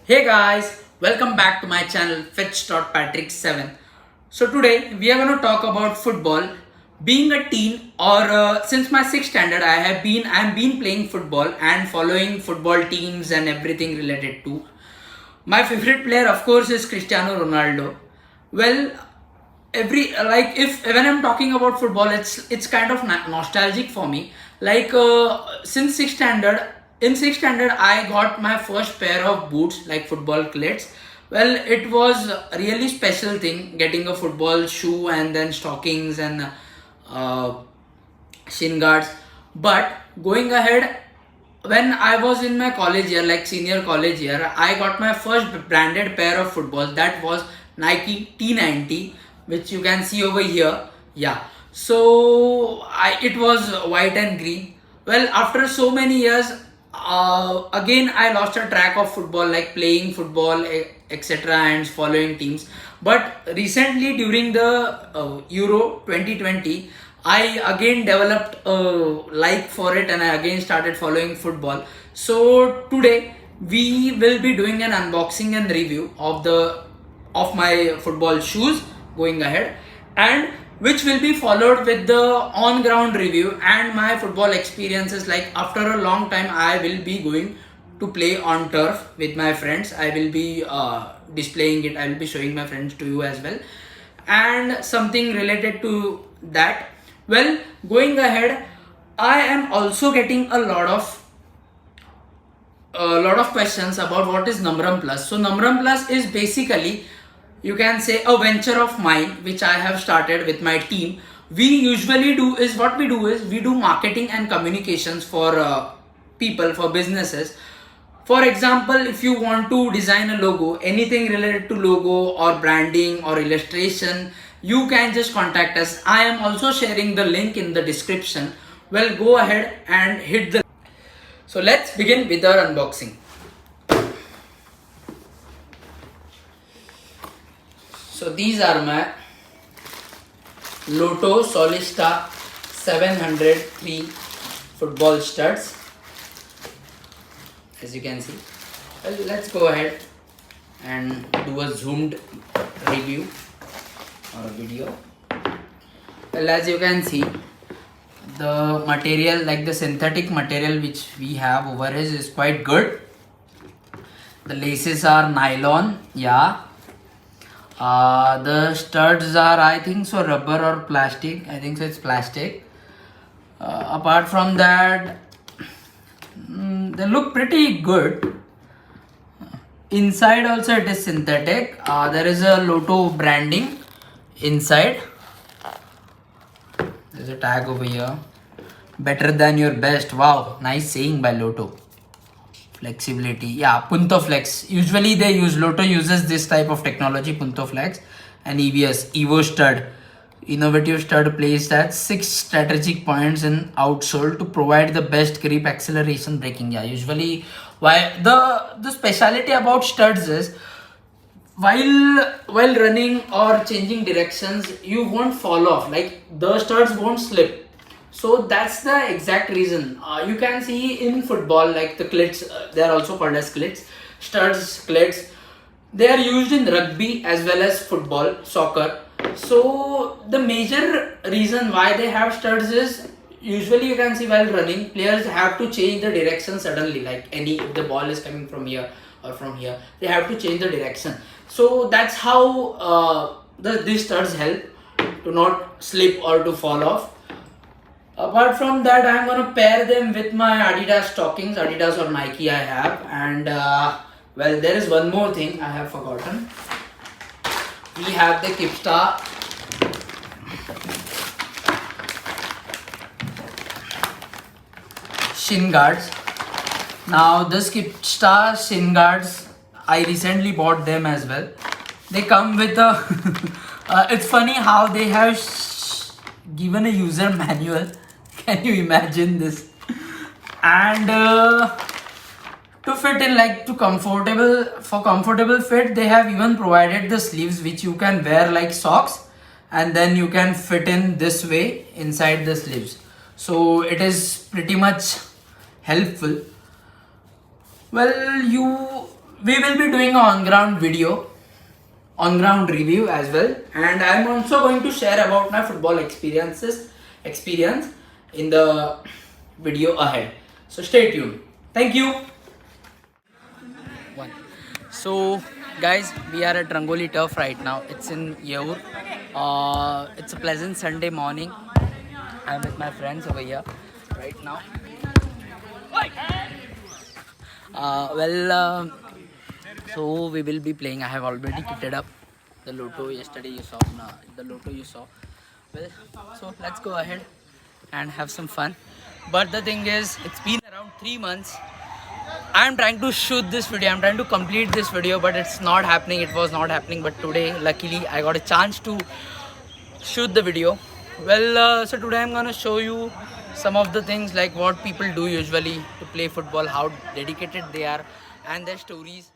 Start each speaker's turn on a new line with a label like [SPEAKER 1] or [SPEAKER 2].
[SPEAKER 1] Hey guys, welcome back to my channel Fetch.Patrick7. So today we are going to talk about football. Being a teen or since my sixth standard, I have been playing football and following football teams and everything related to. My favorite player, of course, is Cristiano Ronaldo. Well, every like if when I'm talking about football, it's kind of nostalgic for me. Since sixth standard, in sixth standard, I got my first pair of boots, like football cleats. Well, it was a really special thing getting a football shoe and then stockings and uh, shin guards. But going ahead, when I was in my college year, like senior college year, I got my first branded pair of footballs. That was Nike T90, which you can see over here. Yeah. So it was white and green. Well, after so many years, again I lost a track of football, like playing football, etc., and following teams. But recently, during the Euro 2020, I again developed a like for it and I again started following football. So today we will be doing an unboxing and review of my football shoes going ahead, and which will be followed with the on ground review and my football experiences. Like after a long time I will be going to play on turf with my friends. I will be displaying it, I will be showing my friends to you as well, and something related to that. Well, going ahead, I am also getting a lot of questions about what is Namram Plus. So Namram Plus is basically, you can say, a venture of mine which I have started with my team. We do marketing and communications for people, for businesses. For example, if you want to design a logo, anything related to logo or branding or illustration, you can just contact us. I am also sharing the link in the description. Well, go ahead and hit the. So let's begin with our unboxing. So these are my Lotto Solista 703 football studs, as you can see. Well, let's go ahead and do a zoomed review or video. Well, as you can see, the material, like the synthetic material which we have over here, is quite good. The laces are nylon, yeah. The studs are, I think so, rubber or plastic. I think so, it's plastic. Apart from that, they look pretty good. Inside also it is synthetic. There is a Lotto branding inside. There's a tag over here. Better than your best. Wow, nice saying by Lotto. Flexibility, yeah, Punto Flex. Usually they use, Lotto uses this type of technology, Punto Flex. And EVS, Evo Stud, innovative stud placed at 6 strategic points in outsole to provide the best grip, acceleration, braking. Yeah, usually why the speciality about studs is, while running or changing directions, you won't fall off, like the studs won't slip. So that's the exact reason. You can see in football, like the clits, they are also called as clits, studs, clits. They are used in rugby as well as football, soccer. So the major reason why they have studs is, usually you can see while running, players have to change the direction suddenly. Like if the ball is coming from here or from here, they have to change the direction. So that's how these studs help to not slip or to fall off. Apart from that, I'm gonna pair them with my Adidas stockings, Adidas or Nike I have. And well, there is one more thing I have forgotten. We have the Kipstar shin guards. Now this Kipstar shin guards, I recently bought them as well. They come with a it's funny how they have given a user manual. Can you imagine this? And to fit in, like, for comfortable fit, they have even provided the sleeves which you can wear like socks, and then you can fit in this way inside the sleeves. So it is pretty much helpful. Well, we will be doing an on-ground video, on-ground review as well, and I'm also going to share about my football experience in the video ahead. So stay tuned. Thank you. So guys, we are at Rangoli Turf right now. It's in Yaur. It's a pleasant Sunday morning. I'm with my friends over here right now. So we will be playing. I have already kitted up the Lotto yesterday. You saw the Lotto you saw. Well, so let's go ahead and have some fun. But the thing is, it's been around 3 months. I'm trying to shoot this video. I'm trying to complete this video, but it's not happening. It was not happening. But today, luckily, I got a chance to shoot the video. Well, so today I'm gonna show you some of the things like what people do usually to play football, how dedicated they are, and their stories.